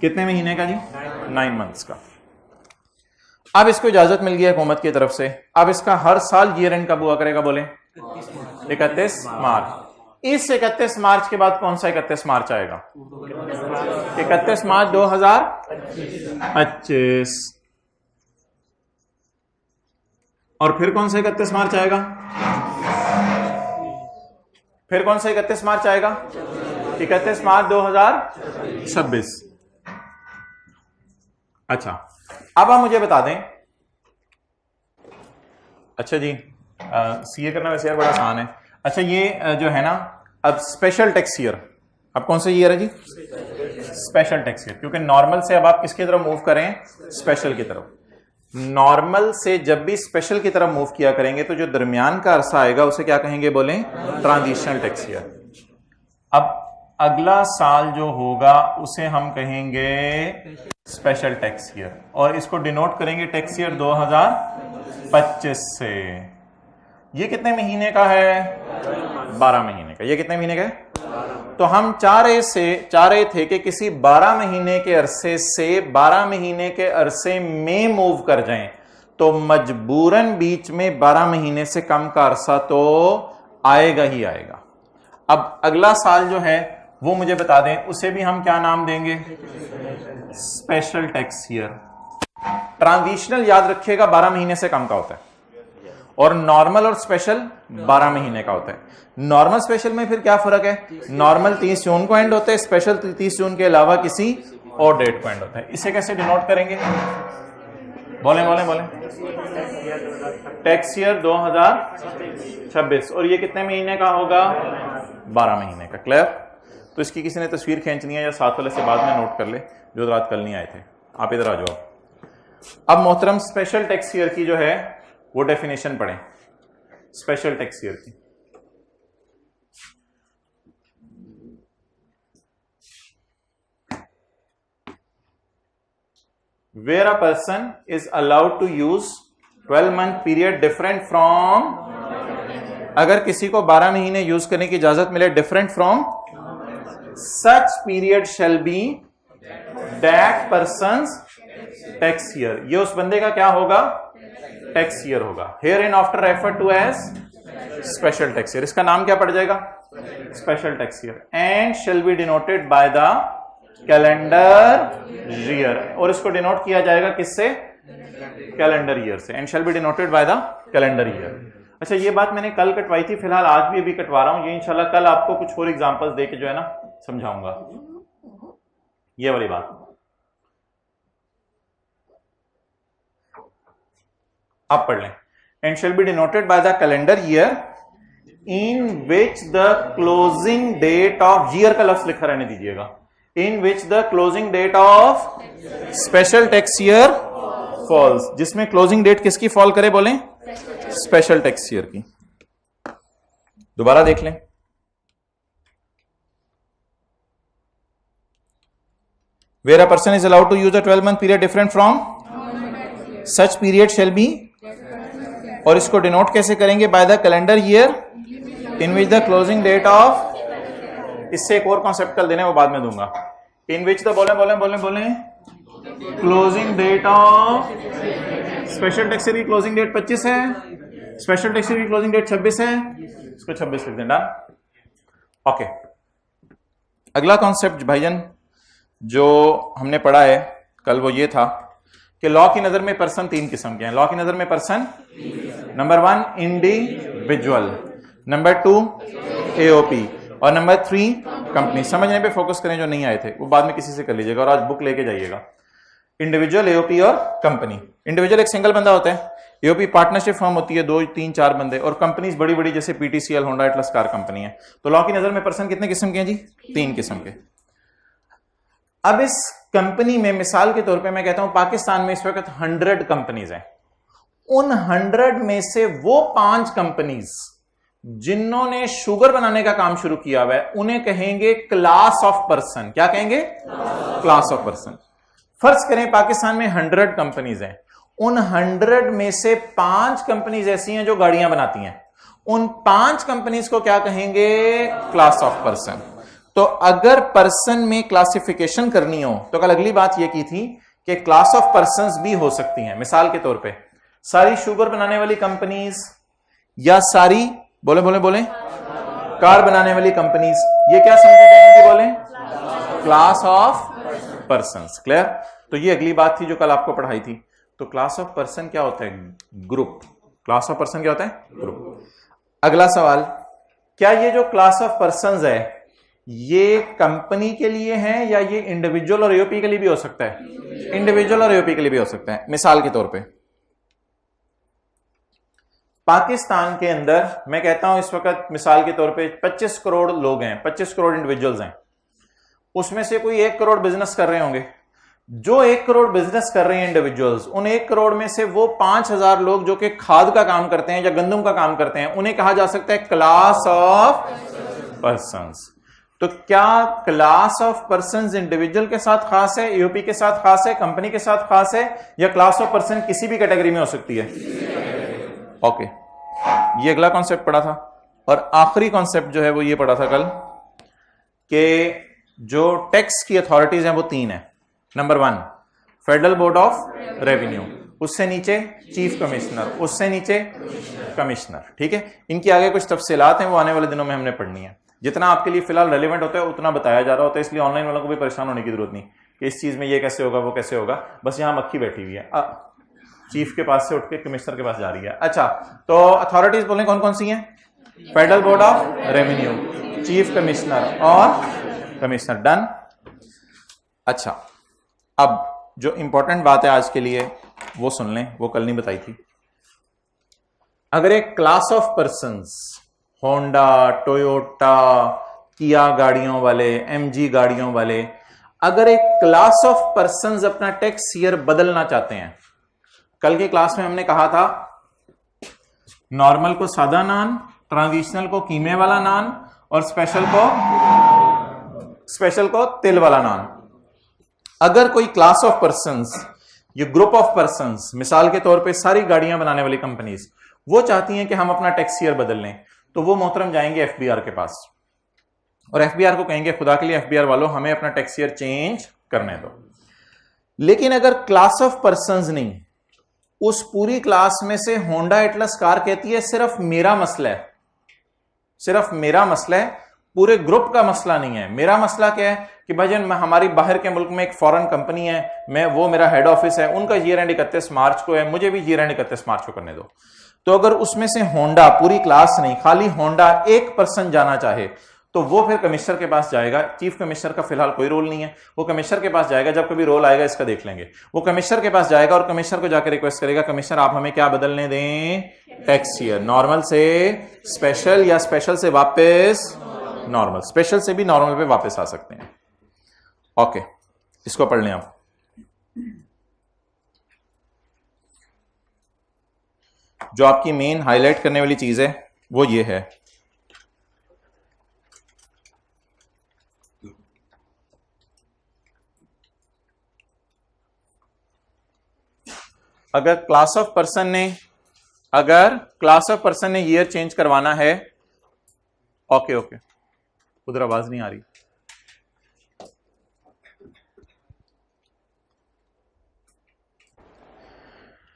कितने महीने का जी? 9 मंथ्स का। अब इसको इजाजत मिल गई हुकूमत की तरफ से, अब इसका हर साल ईयर एंड कब हुआ करेगा? बोले 31 मार्च। इस 31 मार्च के बाद कौन सा 31 मार्च आएगा? 31 मार्च 2025। और फिर कौन सा 31 मार्च आएगा? फिर कौन सा 31 मार्च आएगा? 31 मार्च 2026। अच्छा, अब आप मुझे बता दें, अच्छा जी, सीए करना वैसे यार बड़ा आसान है। अच्छा, ये जो है ना, अब स्पेशल टैक्स ईयर, अब कौन सा ईयर है जी? स्पेशल टैक्स ईयर, क्योंकि नॉर्मल से अब आप किसकी तरफ मूव करें? स्पेशल की तरफ। नॉर्मल से जब भी स्पेशल की तरफ मूव किया करेंगे तो जो दरमियान का अरसा आएगा उसे क्या कहेंगे? बोलें ट्रांजिशनल टैक्स ईयर। अब अगला साल जो होगा उसे हम कहेंगे स्पेशल टैक्स ईयर, और इसको डिनोट करेंगे टैक्स ईयर 2025 से। ये कितने महीने का है? 12 महीने का। ये कितने महीने का है? तो हम चाह रहे थे कि किसी 12 महीने के अरसे से 12 महीने के अरसे में मूव कर जाएं, तो मजबूरन बीच में 12 महीने से कम का अरसा तो आएगा ही आएगा। अब अगला साल जो है वो मुझे बता दें, उसे भी हम क्या नाम देंगे? Special tax year. ट्रांजिशनल याद रखिएगा 12 महीने से कम का होता है, और नॉर्मल और स्पेशल 12 महीने का होता है। नॉर्मल स्पेशल में फिर क्या फर्क है? नॉर्मल 30 जून को एंड होता है, स्पेशल 30 जून के अलावा किसी और डेट को एंड होता है। इसे कैसे डिनोट करेंगे? बोले बोले बोले। टैक्स ईयर 2026, और ये कितने महीने का होगा? 12 महीने का। क्लियर? तो इसकी किसी ने तस्वीर खींचनी है या साथ वाले से बाद में नोट कर ले, जो रात कल नहीं आए थे। आप इधर आ जाओ। अब मोहतरम, स्पेशल टैक्स ईयर की जो है वो डेफिनेशन पढ़ें। स्पेशल टैक्स ईयर की where a person is allowed to use 12-month period different from, अगर किसी को 12 महीने यूज करने की इजाजत मिले different from, such period shall be that person's tax year। ये उस बंदे का क्या होगा? टैक्स ईयर होगा। Hereafter refer to as special tax year. इसका नाम क्या पड़ जाएगा? Special tax year. And shall be denoted by the calendar year, और इसको डिनोट किया जाएगा किससे? कैलेंडर ईयर से। And shall be denoted by the calendar year. अच्छा, ये बात मैंने कल कटवाई थी, फिलहाल आज भी अभी कटवा रहा हूं। ये इंशाल्लाह कल आपको कुछ और एग्जांपल्स देके जो है ना समझाऊंगा ये वाली बात। आप पढ़ लें। And shall be denoted by the calendar year in which the closing date of, year का लफ्ज लिखा रहने दीजिएगा, in which the closing date of special tax year falls, जिसमें क्लोजिंग डेट किसकी फॉल करे? बोलें स्पेशल टैक्स ईयर की। दोबारा देख लें। Where a person is allowed to use a 12-month period different from such period shall be, और इसको डिनोट कैसे करेंगे? Bye the calendar year in which the closing date of, इससे एक और कॉन्सेप्ट कल देने वो बाद में दूंगा। इन विच द बोले बोले बोले बोले closing date of, special tax की क्लोजिंग डेट 25 है, स्पेशल टैक्स की क्लोजिंग डेट 26 है, इसको 26 लिख देना। ओके, अगला कॉन्सेप्ट भाईजान जो हमने पढ़ा है कल वो ये था कि लॉ की नजर में पर्सन 3 किस्म के हैं। लॉ की नजर में person, number 1 individual, number 2 AOP, और नंबर 3 कंपनी। समझने पे फोकस करें, जो नहीं आए थे वो बाद में किसी से कर लीजिएगा, और आज बुक लेके जाइएगा। इंडिविजुअल, एओपी और कंपनी। इंडिविजुअल एक सिंगल बंदा होता है, एओपी पार्टनरशिप फर्म होती है 2, 3, 4 बंदे, और कंपनीज बड़ी बड़ी जैसे PTCL, Honda, Atlas car company है। तो लॉ की नजर में पर्सन कितने किस्म के हैं जी? 3 किस्म के। अब इस कंपनी में मिसाल के तौर पे मैं कहता हूं पाकिस्तान में इस वक्त 100 कंपनीज हैं। उन 100 में से वो 5 कंपनीज जिन्होंने शुगर बनाने का काम शुरू किया हुआ है उन्हें कहेंगे क्लास ऑफ पर्सन। क्या कहेंगे? Class of person. फर्ज करें पाकिस्तान में 100 कंपनीज हैं, उन 100 में से 5 कंपनीज ऐसी हैं जो गाड़ियां बनाती हैं। उन 5 कंपनीज को क्या कहेंगे? Class of person. तो अगर पर्सन में क्लासिफिकेशन करनी हो तो कल अगली बात यह की थी कि क्लास ऑफ पर्संस भी हो सकती हैं। मिसाल के तौर पे सारी शुगर बनाने वाली कंपनीज या सारी बोले बोले बोले कार बनाने वाली कंपनीज, ये क्या समझी जाएंगी बोले? Class of persons. क्लियर? तो ये अगली बात थी जो कल आपको पढ़ाई थी। तो क्लास ऑफ पर्सन क्या होता है? ग्रुप। क्लास ऑफ पर्सन क्या होता है? ग्रुप। अगला सवाल, क्या ये जो क्लास ऑफ पर्संस है ये कंपनी के लिए है या ये इंडिविजुअल और यूपी के लिए भी हो सकता है? इंडिविजुअल और यूपी के लिए भी हो सकता है। मिसाल के तौर पे पाकिस्तान के अंदर मैं कहता हूं इस वक्त मिसाल के तौर पे 25 करोड़ लोग हैं, 25 करोड़ इंडिविजुअल्स हैं, उसमें से कोई 1 करोड़ बिजनेस कर रहे होंगे। जो 1 करोड़ बिजनेस कर रहे हैं इंडिविजुअल्स, उन 1 करोड़ में से वो 5000 लोग जो कि खाद का काम करते हैं या गंदम का काम करते हैं, उन्हें कहा जा सकता है क्लास ऑफ पर्संस। तो क्या क्लास ऑफ पर्संस इंडिविजुअल के साथ खास है, यूपी के साथ खास है, कंपनी के साथ खास है, या क्लास ऑफ पर्सन किसी भी कैटेगरी में हो सकती है? ओके, ये अगला कॉन्सेप्ट पढ़ा था। और आखिरी कॉन्सेप्ट जो है वो ये पढ़ा था कल कि जो टैक्स की अथॉरिटीज हैं वो 3 है। Number 1 federal board of revenue, उससे नीचे चीफ कमिश्नर, उससे नीचे कमिश्नर। ठीक है, इनकी आगे कुछ तफसीलात हैं वो आने वाले दिनों में हमने पढ़नी है। जितना आपके लिए फिलहाल रेलेवेंट होता है उतना बताया जा रहा होता है, इसलिए ऑनलाइन वालों को भी परेशान होने की जरूरत नहीं कि इस चीज में ये कैसे होगा वो कैसे होगा। बस यहां मक्खी बैठी हुई है, चीफ के पास से उठ के कमिश्नर के पास जा रही है। अच्छा, तो अथॉरिटीज बोलें कौन कौन सी हैं? Federal board of revenue, chief commissioner और कमिश्नर। डन। अच्छा, अब जो इंपॉर्टेंट बात है आज के लिए वो सुन लें, वो कल नहीं बताई थी। अगर एक class of persons Honda, Toyota, किया गाड़ियों वाले, एमजी गाड़ियों वाले, अगर एक क्लास ऑफ पर्संस अपना टैक्स ईयर बदलना चाहते हैं, कल की क्लास में हमने कहा था नॉर्मल को सादा नान, ट्रांजिशनल को कीमे वाला नान और स्पेशल को तिल वाला नान। अगर कोई क्लास ऑफ पर्संस, ये ग्रुप ऑफ पर्संस, मिसाल के तौर पे सारी गाड़ियां बनाने वाली कंपनीज, वो चाहती हैं कि हम अपना टैक्स ईयर बदल लें, तो वो मोहतरम जाएंगे एफबीआर के पास और एफबीआर को कहेंगे खुदा के लिए एफबीआर वालों हमें अपना टैक्स ईयर चेंज करने दो। लेकिन अगर क्लास ऑफ पर्संस नहीं, उस पूरी क्लास में से होंडा एटलस कार कहती है सिर्फ मेरा मसला है, सिर्फ मेरा मसला है, पूरे ग्रुप का मसला नहीं है। मेरा मसला क्या है कि भाईजान हमारी बाहर के मुल्क में एक फॉरेन कंपनी है, मैं वो मेरा हेड ऑफिस है, उनका ईयर एंड 31 मार्च को है, मुझे भी ईयर एंड 31 मार्च को करने दो। तो अगर उसमें से होंडा, पूरी क्लास नहीं, खाली होंडा एक पर्सन जाना चाहे तो वो फिर कमिश्नर के पास जाएगा। चीफ कमिश्नर का फिलहाल कोई रोल नहीं है, वो कमिश्नर के पास जाएगा, जब कभी रोल आएगा इसका देख लेंगे। वो कमिश्नर के पास जाएगा और कमिश्नर को जाकर रिक्वेस्ट करेगा, कमिश्नर आप हमें क्या बदलने दें? टैक्स ईयर, नॉर्मल से स्पेशल या स्पेशल से वापस नॉर्मल, स्पेशल से भी नॉर्मल पे वापस आ सकते हैं। ओके, इसको पढ़ लें आप। जो आपकी मेन हाईलाइट करने वाली चीज है वो ये है, अगर क्लास ऑफ पर्सन ने ईयर चेंज करवाना है, ओके उधर आवाज नहीं आ रही।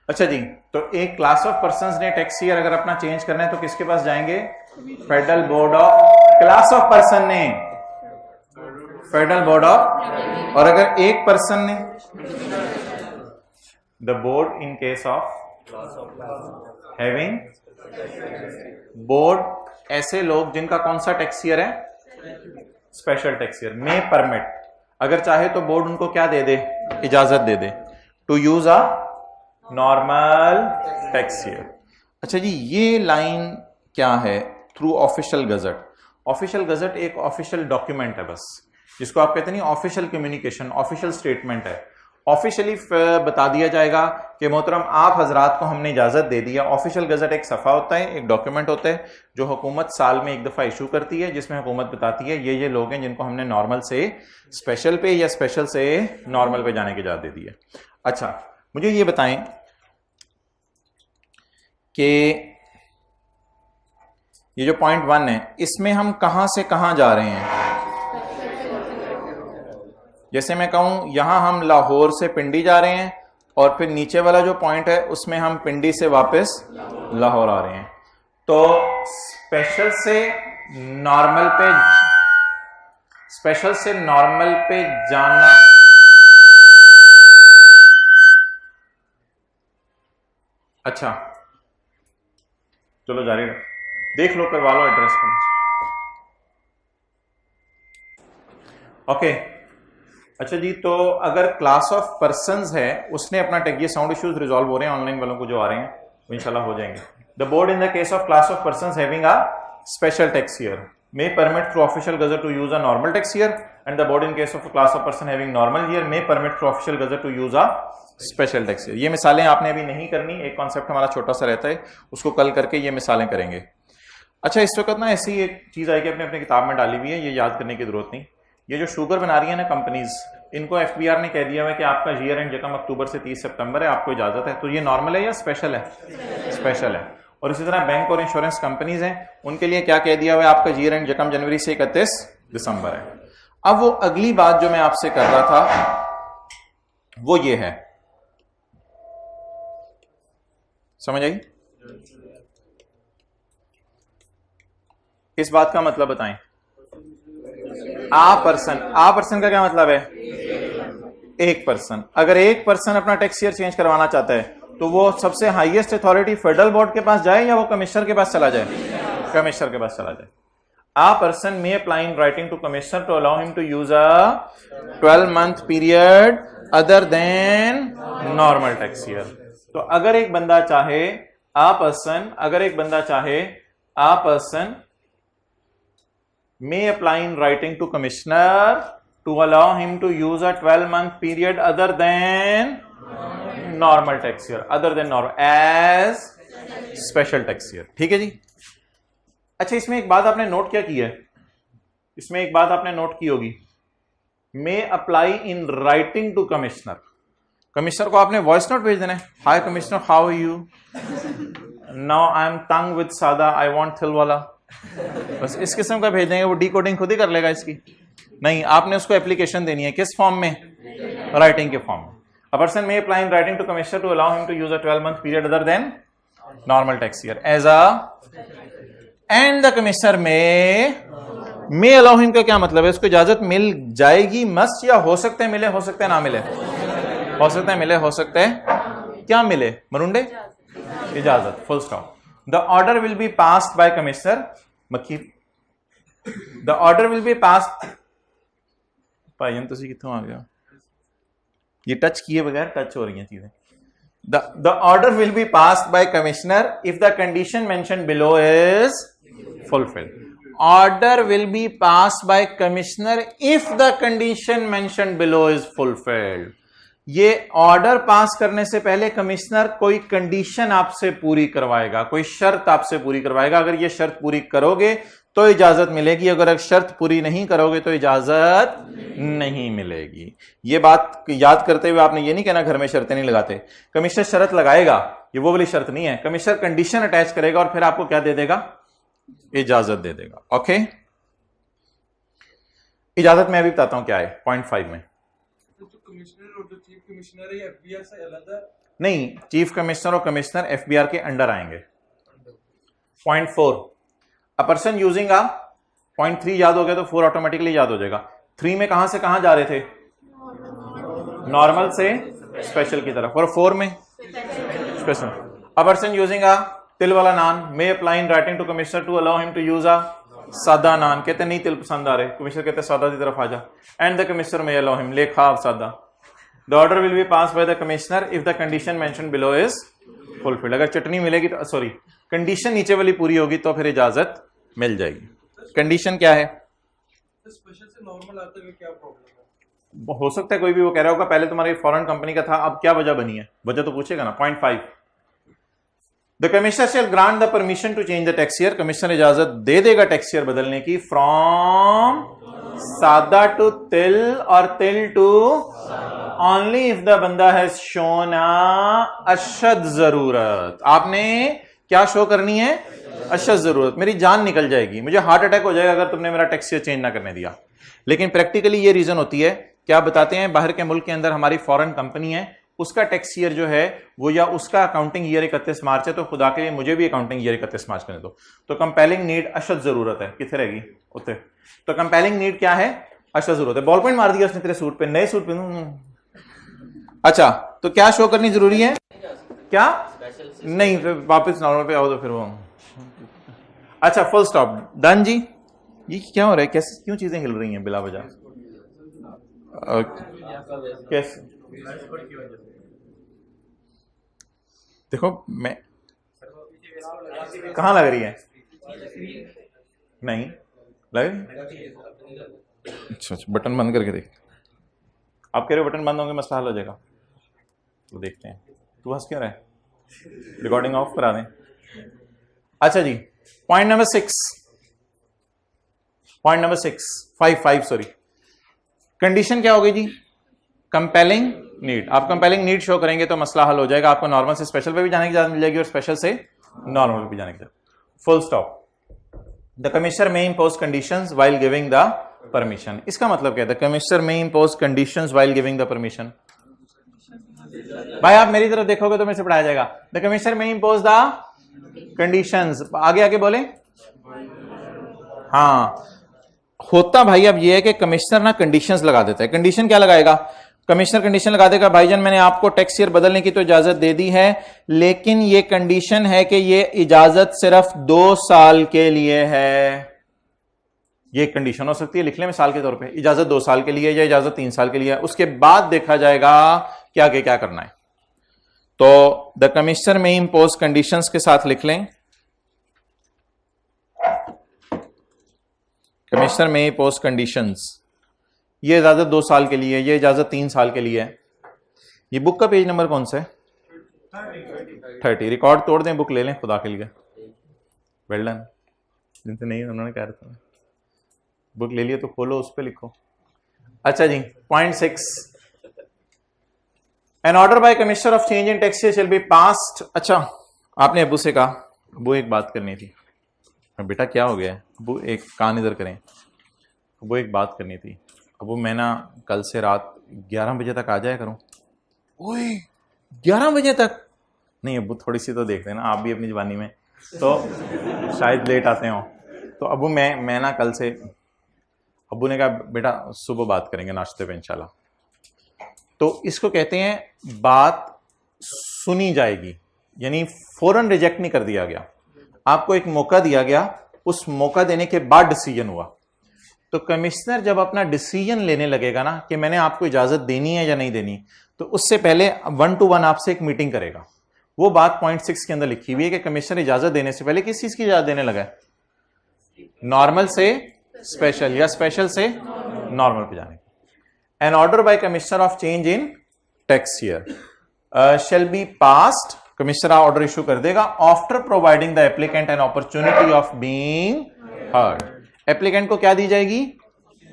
अच्छा जी, तो एक क्लास ऑफ पर्संस ने टैक्स ईयर अगर अपना चेंज करना है तो किसके पास जाएंगे? Federal board of, class of person ने फेडरल बोर्ड ऑफ, और अगर एक पर्सन ने the board in case of having board, ऐसे लोग जिनका कौन सा टैक्स ईयर है? स्पेशल टैक्स ईयर में परमिट, अगर चाहे तो बोर्ड उनको क्या दे दे? इजाजत दे दे to use a normal tax year. अच्छा जी, ये लाइन क्या है? Through official gazette. Official gazette एक ऑफिशियल डॉक्यूमेंट है, बस जिसको आप कहते नहीं ऑफिशियल कम्युनिकेशन, ऑफिशियल स्टेटमेंट है। ऑफिशियली बता दिया जाएगा कि मोहतरम आप हजरात को हमने इजाजत दे दी है। ऑफिशियल गजट एक सफ़ा होता है, एक डॉक्यूमेंट होता है जो हुकूमत साल में एक दफ़ा इशू करती है, जिसमें हुकूमत बताती है ये लोग हैं जिनको हमने नॉर्मल से स्पेशल पे या स्पेशल से नॉर्मल पे जाने की इजाजत दे दी है। अच्छा, मुझे ये बताएं कि ये जो पॉइंट 1 है इसमें हम कहां से कहां जा रहे हैं? जैसे मैं कहूं यहां हम लाहौर से पिंडी जा रहे हैं और फिर नीचे वाला जो पॉइंट है उसमें हम पिंडी से वापस लाहौर आ रहे हैं, तो स्पेशल से नॉर्मल पे जाना, अच्छा चलो जारी रख, देख लो, करवा लो एड्रेस को। ओके अच्छा जी, तो अगर क्लास ऑफ पर्संस है उसने अपना टेक, ये साउंड इश्यूज रिजॉल्व हो रहे हैं ऑनलाइन वालों को जो आ रहे हैं वो इंशाल्लाह हो जाएंगे। The board in the case of class of persons having a special tax year may permit through official gazette to use a normal tax year, and the board in case of a class of person having normal year may permit through official gazette to use a special tax year। ये मिसालें आपने अभी नहीं करनी, एक concept हमारा छोटा सा रहता है, उसको कल करके ये मिसालें करेंगे। अच्छा इस वक्त ना ऐसी एक चीज आई कि अपने अपनी किताब में डाली हुई है, ये याद करने की जरूरत नहीं। ये जो शुगर बना रही है ना कंपनीज, इनको एफबीआर ने कह दिया है कि आपका ईयर एंड यकम अक्टूबर से 30 सितंबर है, आपको इजाजत है। तो ये नॉर्मल है या स्पेशल है? स्पेशल है। और इसी तरह बैंक और इंश्योरेंस कंपनीज हैं, उनके लिए क्या कह दिया हुआ है, आपका ईयर एंड यकम जनवरी से 31 दिसंबर है। अब वो अगली बात जो मैं आपसे कर रहा था वो ये है, समझ आई? इस बात का मतलब बताएं। आ पर्सन का क्या मतलब है? एक पर्सन। अगर एक पर्सन अपना टैक्स ईयर चेंज करवाना चाहता है तो वो सबसे हाईएस्ट अथॉरिटी फेडरल बोर्ड के पास जाए या वो कमिश्नर के पास चला जाए? कमिश्नर के पास चला जाए। A person may apply in writing to commissioner to allow him to use a 12-month period other than normal tax year। तो अगर एक बंदा चाहे, a person may apply in writing to commissioner to allow him to use a 12-month period other than normal tax year, as special tax year। ठीक है जी। अच्छा इसमें एक बात आपने नोट क्या की है, इसमें एक बात आपने नोट की होगी, may apply in writing to commissioner. Commissioner को आपने वॉइस नोट भेज देना है, hi commissioner how are you, now I am तंग विद सादा, आई वांट थिल वाला, बस इस किस्म का भेज देंगे, वो डिकोडिंग खुद ही कर लेगा इसकी। नहीं, आपने उसको एप्लीकेशन देनी है, किस फॉर्म में? राइटिंग के फॉर्म में। A person may apply in writing to commissioner to allow him to use a 12-month period other than normal tax year as a, and the commissioner may allow him का क्या मतलब है? उसको इजाजत मिल जाएगी, must, या हो सकता है मिले, हो सकता है ना मिले, हो सकता है मिले, हो सकता है क्या मिले? मरुंडे इजाजत, full stop. The order will be passed by commissioner, मक्खी, the order will be passed, भाईजान तुसी कित्थों आ गया? ये टच किए बगैर टच हो रही हैं चीजें। The order will be passed by commissioner if the condition mentioned below is fulfilled। Order will be passed by commissioner if the condition mentioned below is fulfilled। ये ऑर्डर पास करने से पहले कमिश्नर कोई condition आपसे पूरी करवाएगा, कोई शर्त आपसे पूरी करवाएगा। अगर ये शर्त पूरी करोगे तो इजाजत मिलेगी, अगर शर्त पूरी नहीं करोगे तो इजाजत नहीं मिलेगी। ये बात याद करते हुए आपने ये नहीं कहना घर में शर्तें नहीं लगाते। कमिश्नर शर्त लगाएगा, ये वो वाली शर्त नहीं है, कमिश्नर कंडीशन अटैच करेगा और फिर आपको क्या दे देगा? इजाजत दे देगा। ओके, इजाजत मैं अभी बताता हूं क्या है पॉइंट 5 में। कमिश्नर और जो चीफ कमिश्नर है एफबीआर से अलग है? नहीं, चीफ कमिश्नर और कमिश्नर एफबीआर के अंडर आएंगे। Point 4, a person using ah, point 3 याद हो गया तो 4 ऑटोमेटिकली याद हो जाएगा। 3 में कहां से कहां जा रहे थे? नॉर्मल से स्पेशल की तरफ, और 4 में special. A person using a तिल वाला naan may apply in writing to commissioner to allow him to use a सादा नान। कहते नहीं तिल पसंद आ रहे, कमिश्नर कहते सादा की तरफ आ जा, and the commissioner may allow him ले खा सादा। The order will be pass by the commissioner if the condition mention below is fulfilled. अगर चटनी मिलेगी तो, सॉरी, कंडीशन नीचे वाली पूरी होगी तो फिर इजाजत मिल जाएगी। कंडीशन क्या है? स्पेशल से नॉर्मल आते हुए क्या प्रॉब्लम है? हो सकता है कोई भी वो कह रहा होगा पहले तुम्हारी फॉरेन कंपनी का था, अब क्या वजह बनी है, वजह तो पूछेगा ना। Point 5, the commissioner shall grant the permission to change the tax year. Commissioner इजाजत दे देगा टैक्स ईयर बदलने की, फ्रॉम सादा टू तिल और तिल टू ओनली इफ द बंदा हैज शोन अशद जरूरत। आपने क्या शो करनी है? अशद जरूरत। मेरी जान निकल जाएगी, मुझे हार्ट अटैक हो जाएगा अगर तुमने मेरा टैक्स ईयर चेंज ना करने दिया। लेकिन प्रैक्टिकली ये रीजन होती है क्या बताते हैं, बाहर के मुल्क के अंदर हमारी फॉरेन कंपनी है, उसका टैक्स ईयर जो है वो, या उसका अकाउंटिंग ईयर 31 मार्च है, तो खुदा के लिए मुझे भी अकाउंटिंग ईयर 31 मार्च करने दो। तो कंपेलिंग नीड अशद जरूरत है, कितने रहेगी उतने। तो कंपेलिंग नीड क्या है, अशद जरूरत है। बॉल पॉइंट मार दिया उसने तेरे सूट पे, नए सूट पे। अच्छा, तो क्या शो करनी जरूरी है, क्या नहीं, फिर वापस नॉर्मल पे आओ तो फिर वो। अच्छा, फुल स्टॉप, डन जी। ये क्या हो रहा है, कैसे क्यों चीजें हिल रही हैं बिला वजह, कैसे? देखो मैं, कहां लग रही है, नहीं लग रही। अच्छा, बटन बंद करके देख। आप कह रहे हो बटन बंद होंगे मसला हल हो जाएगा, तो देखते हैं। तू हंस क्यों रहा है, रिकॉर्डिंग ऑफ करा दें। अच्छा जी, पॉइंट नंबर 5 सॉरी। कंडीशन क्या होगी जी, कंपेलिंग नीड। आप कंपेलिंग नीड शो करेंगे तो मसला हल हो जाएगा। आपको नॉर्मल से स्पेशल पे भी जाने की इजाजत मिल जाएगी और स्पेशल से नॉर्मल पे भी जाने की इजाजत। Full stop. द कमिश्नर में impose conditions while giving the permission. इसका मतलब क्या है, द कमिश्नर में impose conditions while giving the permission. भाई आप मेरी तरफ देखोगे तो मेरे से पढ़ाया जाएगा। द कमिश्नर में इम्पोज द कंडीशंस, आगे आगे बोले। हाँ, होता भाई अब ये है कि कमिश्नर ना कंडीशंस लगा देता है। कंडीशन क्या लगाएगा, कमिश्नर कंडीशन लगा देगा, भाईजान मैंने आपको टैक्स ईयर बदलने की तो इजाजत दे दी है, लेकिन ये कंडीशन है कि ये इजाजत सिर्फ 2 साल के लिए है। ये कंडीशन हो सकती है, लिख लें मिसाल के तौर पे, इजाजत 2 साल के लिए या इजाजत 3 साल के लिए, उसके बाद देखा जाएगा कि आगे क्या करना है। तो द कमिश्नर में इम्पोज कंडीशंस के साथ लिख लें, कमिश्नर में इम्पोज कंडीशंस, ये इजाजत 2 साल के लिए, ये इजाजत 3 साल के लिए है। ये बुक का पेज नंबर कौन सा है, 30। रिकॉर्ड तोड़ दें, बुक ले लें खुदा के लिए। वेल डन, जिनसे नहीं उन्होंने कह रहा था बुक ले लिया तो खोलो, उस पर लिखो। अच्छा जी, point 6, an order by commissioner of change in tax shall be passed. अच्छा, आपने अबू से कहा अबू एक बात करनी थी। बेटा क्या हो गया है अबू, एक कान इधर करें। अबू एक बात करनी थी अबू, मैं ना कल से रात 11 बजे तक आ जाया करूं। ओए 11 बजे तक? नहीं अबू, थोड़ी सी तो देख लेना, आप भी अपनी जवानी में तो शायद लेट आते हो। तो अबू मैं ना कल से, अबू ने कहा बेटा सुबह बात करेंगे नाश्ते पे इंशाल्लाह। तो इसको कहते हैं बात सुनी जाएगी, यानी फौरन रिजेक्ट नहीं कर दिया गया, आपको एक मौका दिया गया, उस मौका देने के बाद डिसीजन हुआ। तो कमिश्नर जब अपना डिसीजन लेने लगेगा ना कि मैंने आपको इजाजत देनी है या नहीं देनी, तो उससे पहले 1 to 1 आपसे एक मीटिंग करेगा। वो बात पॉइंट 6 के अंदर लिखी हुई है कि कमिश्नर इजाजत देने से पहले किस चीज की इजाजत देने लगा है, नॉर्मल से स्पेशल या स्पेशल से नॉर्मल पे जाने की। An order by commissioner of change in tax year shall be passed, commissioner order issue कर देगा after providing the applicant an opportunity of being heard. Applicant को क्या दी जाएगी,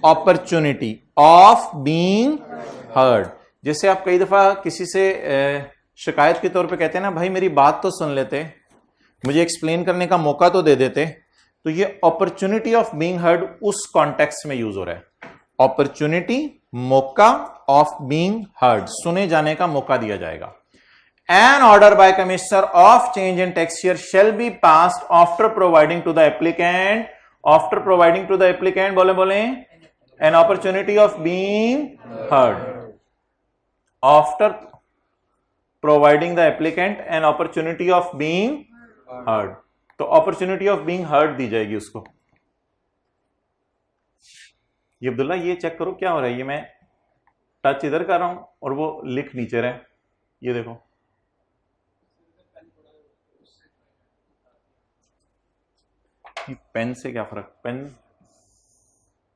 अपॉर्चुनिटी ऑफ बीइंग हर्ड। जैसे आप कई दफा किसी से शिकायत के तौर पे कहते हैं ना, भाई मेरी बात तो सुन लेते, मुझे एक्सप्लेन करने का मौका तो दे देते, तो ये अपॉर्चुनिटी ऑफ बीइंग हर्ड उस कॉन्टेक्स्ट में यूज हो रहा है। अपॉर्चुनिटी, मौका, ऑफ बीइंग हर्ड, सुने जाने का मौका दिया जाएगा। An order by commissioner of change in tax year shall be passed after providing to the applicant, बोले an opportunity of being heard, after providing the applicant an opportunity of being heard। तो opportunity of being heard दी जाएगी उसको। ये अब्दुल्ला ये check करो क्या हो रहा है, ये मैं टच इधर कर रहा हूं और वो लिख नीचे रहे, ये देखो पेन से क्या फर्क, पेन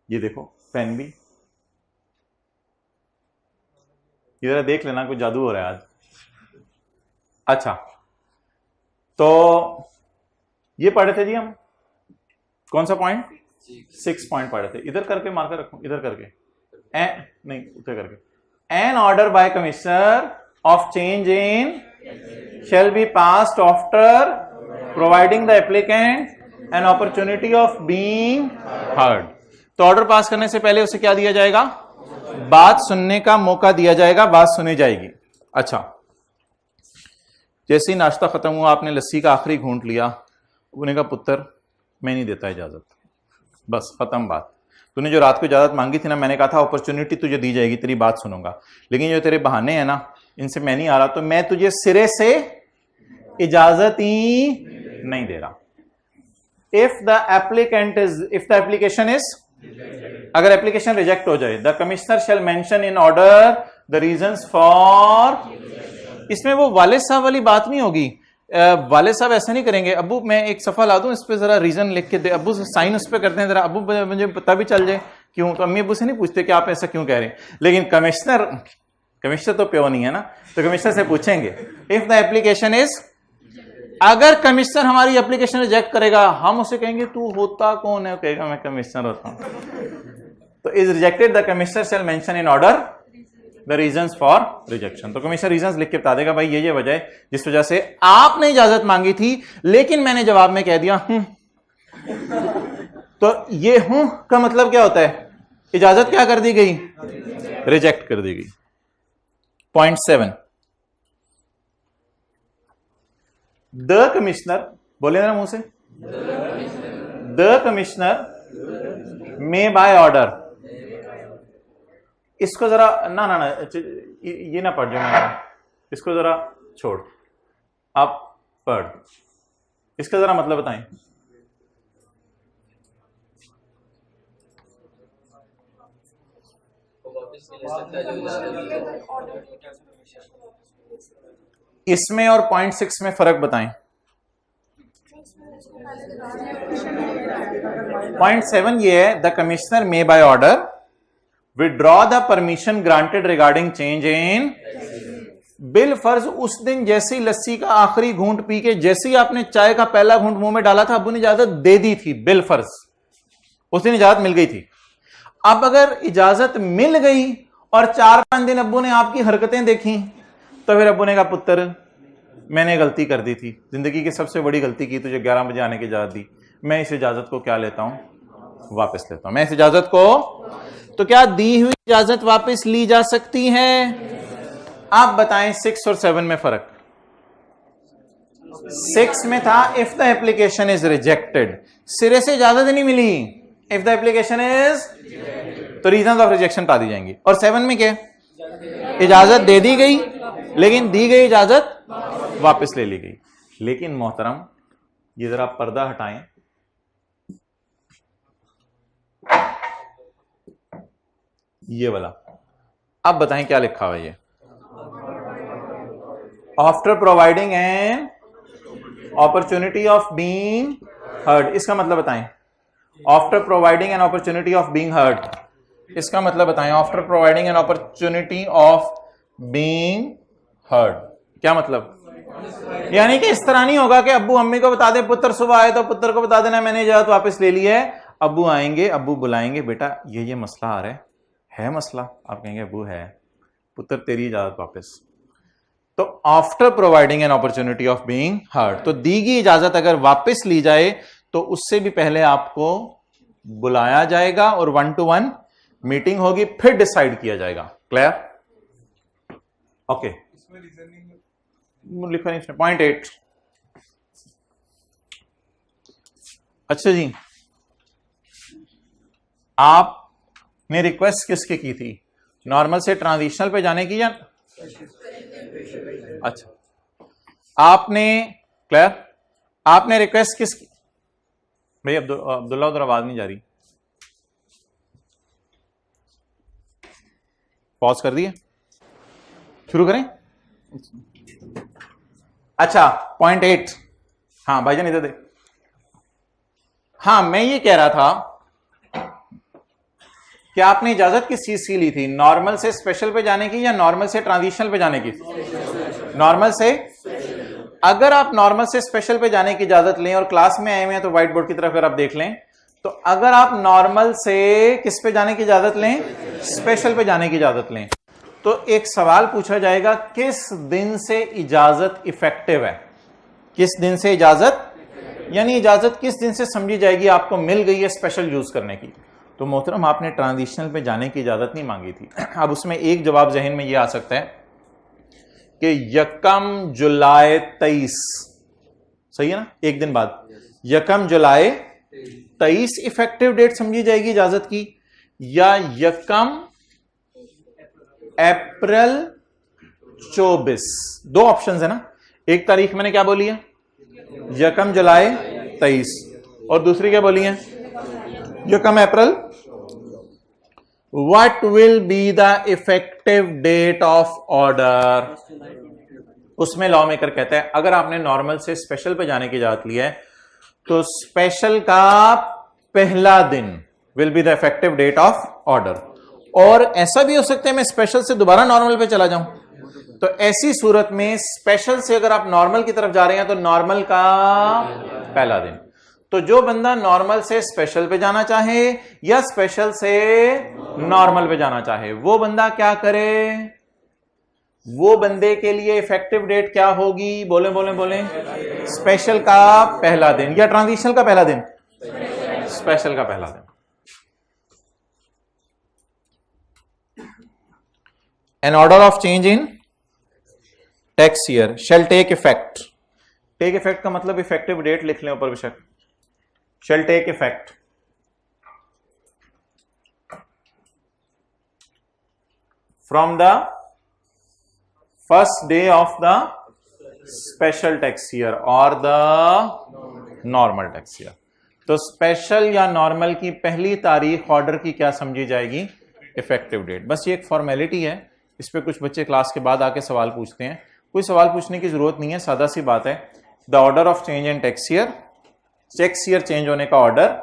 ये देखो, पेन भी इधर देख लेना, कुछ जादू हो रहा है आज। अच्छा, तो ये पढ़े थे जी हम, कौन सा पॉइंट, 6 पॉइंट पढ़े थे। इधर करके मार्कर रखो, इधर करके, नहीं उधर करके। An order by commissioner of change in shall be passed after providing the applicant an opportunity of being heard। तो ऑर्डर पास करने से पहले उसे क्या दिया जाएगा, बात सुनने का मौका दिया जाएगा, बात सुनी जाएगी। अच्छा, जैसे ही नाश्ता खत्म हुआ, आपने लस्सी का आखिरी घूंट लिया, उन्होंने कहा पुत्र मैं नहीं देता इजाजत, बस खत्म बात। तूने जो रात को इजाजत मांगी थी ना, मैंने कहा था अपॉर्चुनिटी तुझे दी जाएगी, तेरी बात सुनूंगा, लेकिन जो तेरे बहाने हैं ना, इनसे मैं नहीं आ रहा, तो मैं तुझे सिरे से इजाजत ही नहीं दे रहा। इफ द एप्लीकेशन इज, अगर एप्लीकेशन रिजेक्ट हो जाए, the commissioner shall mention in order the reasons for, इसमें वो वालिद साहब वाली बात नहीं होगी। वालिद साहब ऐसा नहीं करेंगे, अब्बू मैं एक सफा ला दूं, इस पे जरा रीजन लिख के दे, अब्बू साइन उस पे करते हैं जरा, अब्बू मुझे पता भी चल जाए क्यों। तो अम्मी अब्बू से नहीं पूछते कि आप ऐसा क्यों कह रहे हैं, लेकिन कमिश्नर तो प्यो नहीं है ना, तो कमिश्नर से पूछेंगे। इफ द एप्लीकेशन इज, अगर कमिश्नर हमारी एप्लीकेशन रिजेक्ट करेगा, हम उसे कहेंगे तू होता कौन है, कहेगा मैं कमिश्नर होता हूं। तो is rejected the commissioner shall mention in order the reasons for rejection. तो कमिश्नर रीजंस लिख के बता देगा, भाई ये वजह है जिस वजह से आपने इजाजत मांगी थी, लेकिन मैंने जवाब में कह दिया तो ये हूं का मतलब क्या होता है, इजाजत क्या कर दी गई, रिजेक्ट कर दी गई। पॉइंट 7, द कमिश्नर, बोले ना मुंह से, the commissioner may by order, इसको जरा ना ना ना ये ना पढ़ जाओ, इसको जरा छोड़, आप पढ़, इसका जरा मतलब बताएं। इसमें और पॉइंट 6 में फर्क बताएं। पॉइंट 7 ये है, the commissioner may by order withdraw the permission granted regarding change in bill फर्ज। उस दिन जैसी लस्सी का आखिरी घूंट पी के, जैसे ही आपने चाय का पहला घूंट मुंह में डाला था, अब्बू ने इजाजत दे दी थी, बिल फर्ज उस दिन इजाजत मिल गई थी। अब अगर इजाजत मिल गई और 4-5 दिन अब्बू ने आपकी हरकतें देखी, तो फिर अब्बू ने कहा पुत्र मैंने गलती कर दी थी, जिंदगी की सबसे बड़ी गलती की, तुझे 11 बजे आने की इजाजत दी, मैं इस इजाजत को क्या लेता हूं, वापस लेता हूं। मैं इस इजाजत को, तो क्या दी हुई इजाजत वापस ली जा सकती है? आप बताएं 6 और 7 में फर्क। 6 में था if the application is rejected, सिरे से इजाजत नहीं मिली, इफ द एप्लीकेशन इज, तो रीजन ऑफ रिजेक्शन बता दी जाएंगी। और 7 में क्या, इजाजत दे दी गई, लेकिन दी गई इजाजत वापस ले ली गई। लेकिन मोहतरम ये जरा पर्दा हटाएं, ये वाला, अब बताएं क्या लिखा हुआ है। ये after providing N opportunity of being heard, इसका मतलब बताएं। After providing N opportunity of being heard, इसका मतलब बताएं। After providing N opportunity of being heard क्या मतलब? यानी कि इस तरह नहीं होगा कि अब्बू अम्मी को बता दे, पुत्र सुबह आए तो पुत्र को बता देना मैंने इजाजत वापस ले ली है। अब्बू आएंगे, अब्बू बुलाएंगे, बेटा ये मसला आ रहा है मसला, आप कहेंगे अब्बू है, पुत्र तेरी इजाजत वापस। तो after providing N opportunity of being heard, तो दी गई इजाजत अगर वापस ली जाए तो उससे भी पहले आपको बुलाया जाएगा और 1-to-1 मीटिंग होगी, फिर डिसाइड किया जाएगा। क्लियर? ओके, इसमें रीजनिंग लिखा नहीं इसमें। पॉइंट 8, अच्छा जी, आपने रिक्वेस्ट किसकी की थी, नॉर्मल से ट्रांजिशनल पे जाने की या अच्छा आपने, क्लियर, आपने रिक्वेस्ट किसकी? भाई अब्दुल्ला उधर आवाज नहीं जा रही, पॉज कर दिए, शुरू करें। अच्छा पॉइंट 8, हाँ भाईजान इधर दे। हाँ मैं ये कह रहा था कि आपने इजाजत किस चीज की ली थी, नॉर्मल से स्पेशल पे जाने की या नॉर्मल से ट्रांजिशनल पे जाने की? नॉर्मल से। अगर आप नॉर्मल से स्पेशल पे जाने की इजाजत लें, और क्लास में आए हुए हैं तो व्हाइट बोर्ड की तरफ अगर आप देख लें, तो अगर आप नॉर्मल से किस पे जाने की इजाजत लें, स्पेशल पे जाने की इजाजत लें, तो एक सवाल पूछा जाएगा किस दिन से इजाजत इफेक्टिव है। किस दिन से इजाजत, यानी इजाजत किस दिन से समझी जाएगी आपको मिल गई है स्पेशल यूज करने की। तो मोहतरम आपने ट्रांजिशनल पे जाने की इजाजत नहीं मांगी थी। अब उसमें एक जवाब जहन में यह आ सकता है कि 1 जुलाई 23, सही है ना, एक दिन बाद 1 जुलाई 23 इफेक्टिव डेट समझी जाएगी इजाजत की, या 1 अप्रैल 24। दो ऑप्शंस है ना, एक तारीख मैंने क्या बोली है 1 जुलाई 23 और दूसरी क्या बोली है 1 अप्रैल। What will be the effective date of order? उसमें लॉ मेकर कहता है अगर आपने नॉर्मल से स्पेशल पे जाने की इजाजत ली है तो स्पेशल का पहला दिन will be the effective date of order. और ऐसा भी हो सकता है मैं स्पेशल से दोबारा नॉर्मल पे चला जाऊं, तो ऐसी सूरत में स्पेशल से अगर आप नॉर्मल की तरफ जा रहे हैं तो नॉर्मल का पहला दिन। तो जो बंदा नॉर्मल से स्पेशल पे जाना चाहे या स्पेशल से नॉर्मल पे जाना चाहे वो बंदा क्या करे, वो बंदे के लिए इफेक्टिव डेट क्या होगी, बोले बोले बोले, स्पेशल का पहला दिन या ट्रांजिशनल का पहला दिन, स्पेशल का पहला दिन। An order of change in tax year shall take effect. Take effect का मतलब इफेक्टिव डेट लिख लें ऊपर बेशक। Shall take effect from the first day of the special tax year or the normal tax year। तो special या normal की पहली तारीख ऑर्डर की क्या समझी जाएगी, इफेक्टिव डेट। बस ये एक फॉर्मेलिटी है, इस पे कुछ बच्चे क्लास के बाद आके सवाल पूछते हैं, कोई सवाल पूछने की जरूरत नहीं है, सादा सी बात है। The order of change in tax year, tax year change होने का ऑर्डर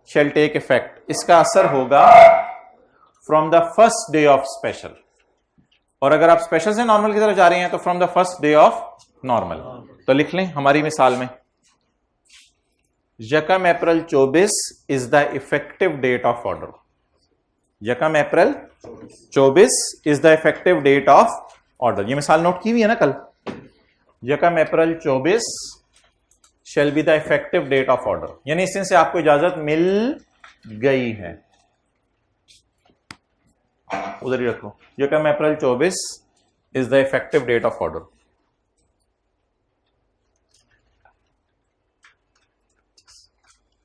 शैल टेक इफेक्ट, इसका असर होगा from the first day of special. और अगर आप स्पेशल से नॉर्मल की तरफ जा रहे हैं तो from the first day of normal. तो लिख लें हमारी मिसाल में 1 April 24 is the effective date of order. 1 April 24 is the effective date of order. ये मिसाल नोट की हुई है ना कल। 1 April 24 shall be the effective date of order, यानी इस दिन से आपको इजाजत मिल गई है, उधर ही रखो। 1 April 24 is the effective date of order।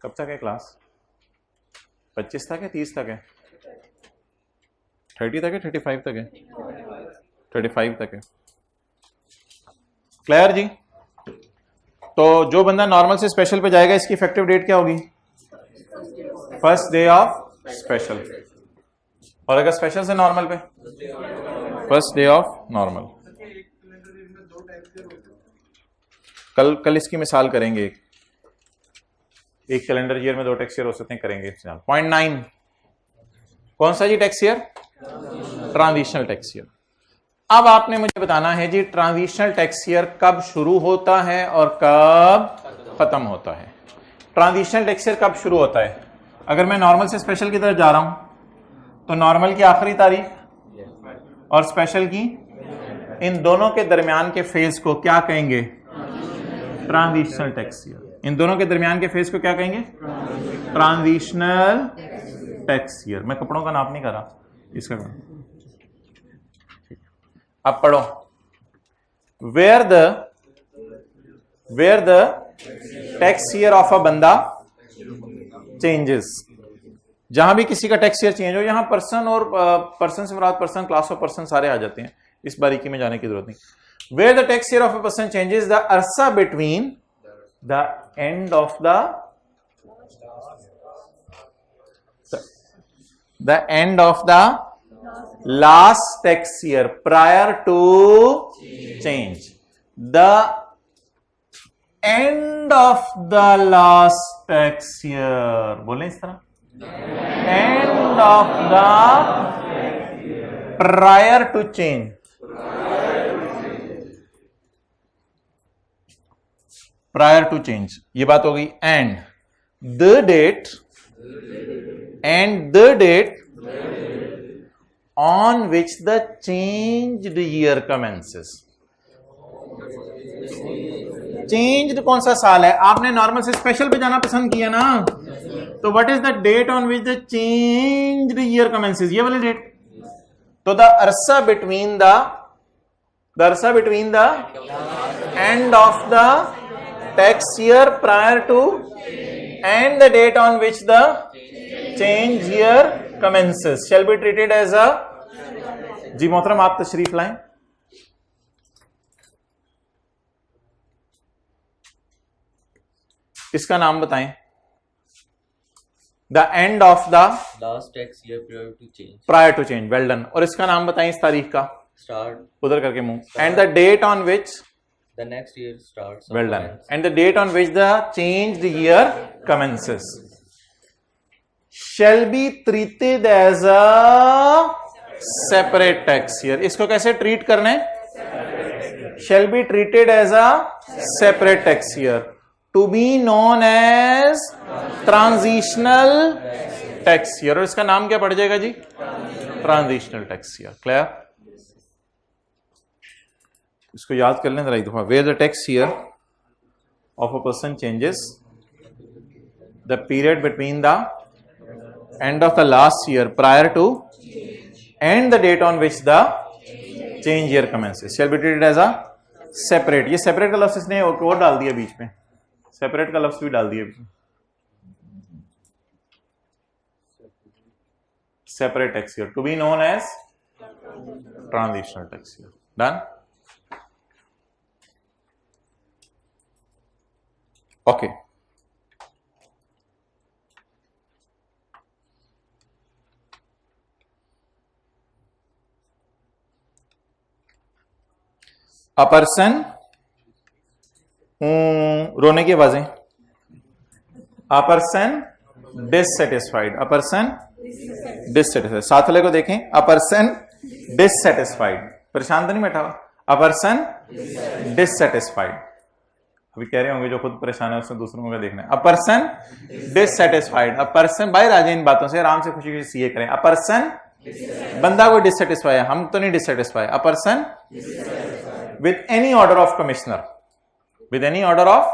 कब तक है क्लास? 25 तक है, 30 तक है, 30 तक है, 35 तक है, 35 तक है। क्लियर जी? तो जो बंदा नॉर्मल से स्पेशल पे जाएगा इसकी इफेक्टिव डेट क्या होगी, फर्स्ट डे ऑफ स्पेशल। और अगर स्पेशल से नॉर्मल पे, फर्स्ट डे ऑफ नॉर्मल। कल इसकी मिसाल करेंगे। एक कैलेंडर ईयर में 2 टैक्स ईयर हो सकते हैं, करेंगे। पॉइंट 9 कौन सा जी tax year? Transitional tax year. अब आपने मुझे बताना है जी ट्रांजिशनल टैक्स ईयर कब शुरू होता है और कब खत्म होता है। ट्रांजिशनल टैक्स ईयर कब शुरू होता है? अगर मैं नॉर्मल से स्पेशल की तरफ जा रहा हूं तो नॉर्मल की आखिरी तारीख और स्पेशल की, इन दोनों के दरमियान के फेज को क्या कहेंगे, ट्रांजिशनल टैक्स ईयर। इन दोनों के दरमियान के फेज को क्या कहेंगे, ट्रांजिशनल टैक्स ईयर। मैं कपड़ों का नाप नहीं कर रहा, इसका करूं। अब पढ़ो, where the tax year of a बंदा चेंजेस, जहां भी किसी का टैक्स ईयर चेंज हो, यहां पर्सन और पर्सन से मुराद पर्सन, क्लास ऑफ पर्सन सारे आ जाते हैं, इस बारीकी में जाने की जरूरत नहीं। Where the tax year of a person changes the अरसा between the end of the end of the last tax year prior to change, the end of the last tax year, बोलें इस तरह, end of the prior to change, prior to change, ये बात हो गई। and the date on which the changed year commences। Changed कौन सा साल है? आपने नॉर्मल से स्पेशल पे जाना पसंद किया ना, तो what is the date on which the changed year commences, ये वाली डेट. तो द अरसा between the end of the tax year prior to and the date on which the change year commences shall be treated as a. जी मोहतरम आप तशरीफ लाएं. इसका नाम बताएं. The end of the last tax year prior to change. Well done. और इसका नाम बताएं इस तारीख का. स्टार्ट उधर करके मुंह. And the date on which. The next year starts. Well done. And the date on which the changed year commences shall be treated as a separate tax year. इसको कैसे ट्रीट करने. shall be treated as a separate tax year to be known as transitional tax year. और इसका नाम क्या पड़ जाएगा जी. Transitional tax year. क्लियर. इसको याद कर लें जरा एक दफा. Where the tax year of a person changes the period between the end of the last year prior to and the date on which the change year commences shall be treated as a separate. ये separate का लफ्ज इसने और डाल दिया बीच में. separate का लफ्ज भी डाल दिया बीच में. separate tax year to be known as transitional tax year. Done. Okay. A person रोने की आवाजें. A person dissatisfied. A person dissatisfied. साथ वाले को देखें. A person dissatisfied. परेशान तो नहीं बैठा हुआ. A person dissatisfied. अभी कह रहे होंगे जो खुद परेशान है उसने दूसरों का देखना है. A person dissatisfied. A person बाहर आ जाए इन बातों से. आराम से खुशी खुशी सीए करें. A person बंदा कोई डिससेटिस्फाई है. हम तो नहीं dissatisfy. A person with any order of commissioner. with any order of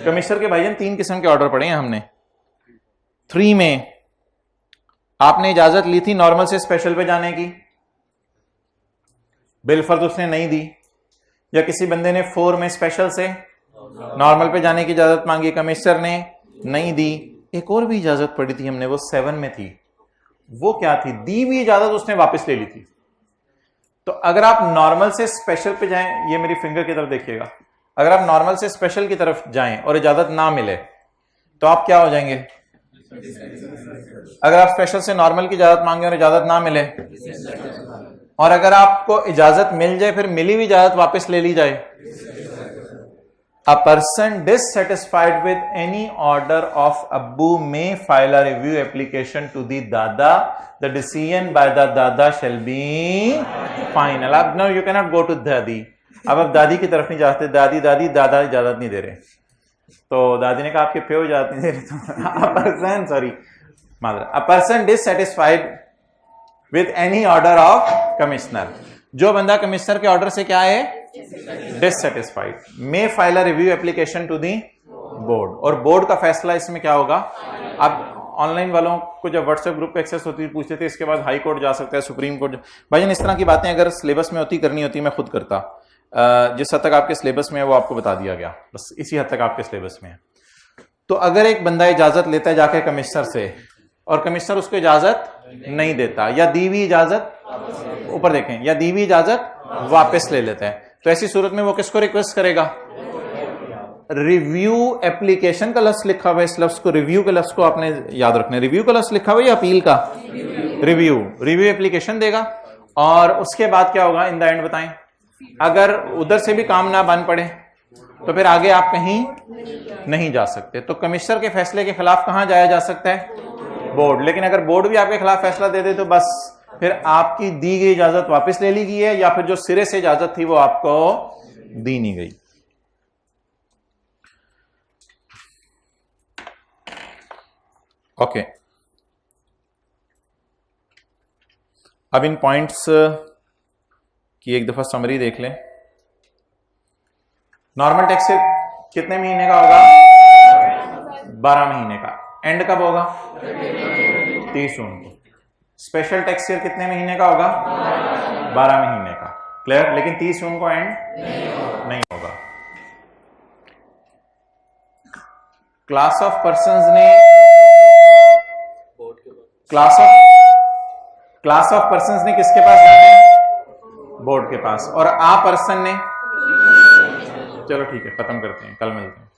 commissioner के भाईजान 3 किस्म के ऑर्डर पढ़े हैं हमने. 3 में आपने इजाजत ली थी नॉर्मल से स्पेशल पे जाने की. बिलफर्ज उसने नहीं दी. या किसी बंदे ने 4 में स्पेशल से नॉर्मल पे जाने की इजाजत मांगी. कमिश्नर ने नहीं दी. एक और भी इजाजत पड़ी थी हमने, वो 7 में थी. वो क्या थी. दी हुई इजाजत उसने वापस ले ली थी. तो अगर आप नॉर्मल से स्पेशल पे जाएं, ये मेरी फिंगर की तरफ देखिएगा. अगर आप नॉर्मल से स्पेशल की तरफ जाएं और इजाजत ना मिले तो आप क्या हो जाएंगे. अगर आप स्पेशल से नॉर्मल की इजाजत मांगे और इजाजत ना मिले, और अगर आपको इजाजत मिल जाए फिर मिली हुई इजाजत वापस ले ली जाए. A person dissatisfied with any order of Abu may file a review application to the Dada. The decision by the Dada shall be final. अब now you cannot go to Dadi. अब आप दादी की तरफ नहीं जाते. दादी दादा इजाजत नहीं दे रहे. तो दादी ने कहा आपके प्यो इजाजत नहीं दे रहे. A person dissatisfied with any order of commissioner. जो बंदा कमिश्नर के ऑर्डर से क्या है dissatisfied, may file a review application to the board. और बोर्ड का फैसला इसमें क्या होगा. अब ऑनलाइन वालों को जब व्हाट्सएप ग्रुप पे एक्सेस होती है पूछते थे, इसके बाद हाई कोर्ट जा सकता है, सुप्रीम कोर्ट. भाईजान इस तरह की बातें अगर सिलेबस में होती करनी होती मैं खुद करता. जिस हद तक आपके सिलेबस में है वो आपको बता दिया गया. बस इसी हद तक आपके सिलेबस में है. तो अगर एक बंदा इजाजत लेता है जाके कमिश्नर से और कमिश्नर उसको इजाजत नहीं देता, या दी हुई इजाजत ऊपर देखें, या दी हुई इजाजत वापस ले लेता है, तो ऐसी सूरत में वो किसको रिक्वेस्ट करेगा. रिव्यू एप्लीकेशन का लफ्ज लिखा हुआ है. इस लफ्ज को, रिव्यू के लफ्ज को आपने याद रखना है. रिव्यू का लफ्ज लिखा हुआ है या अपील का. रिव्यू एप्लीकेशन देगा. और उसके बाद क्या होगा इन द एंड बताएं. अगर उधर से भी काम ना बन पड़े तो फिर आगे आप कहीं नहीं जा सकते. तो कमिश्नर के फैसले के खिलाफ कहां जाया जा सकता है. बोर्ड. लेकिन अगर बोर्ड भी आपके खिलाफ फैसला दे दे तो बस फिर आपकी दी गई इजाजत वापस ले ली गई है, या फिर जो सिरे से इजाजत थी वो आपको दी नहीं गई. ओके. अब इन पॉइंट्स की एक दफा समरी देख लें. नॉर्मल टैक्स कितने महीने का होगा. 12 महीने का. एंड कब होगा? 30 जून को। स्पेशल टैक्स ईयर कितने महीने का होगा? 12 महीने का। क्लियर? लेकिन 30 जून को एंड नहीं होगा। क्लास ऑफ पर्संस ने बोर्ड के बाद क्लास ऑफ पर्संस ने किसके पास जाना है? बोर्ड के पास। और आ पर्सन ने, चलो ठीक है, खत्म करते हैं, कल मिलते हैं।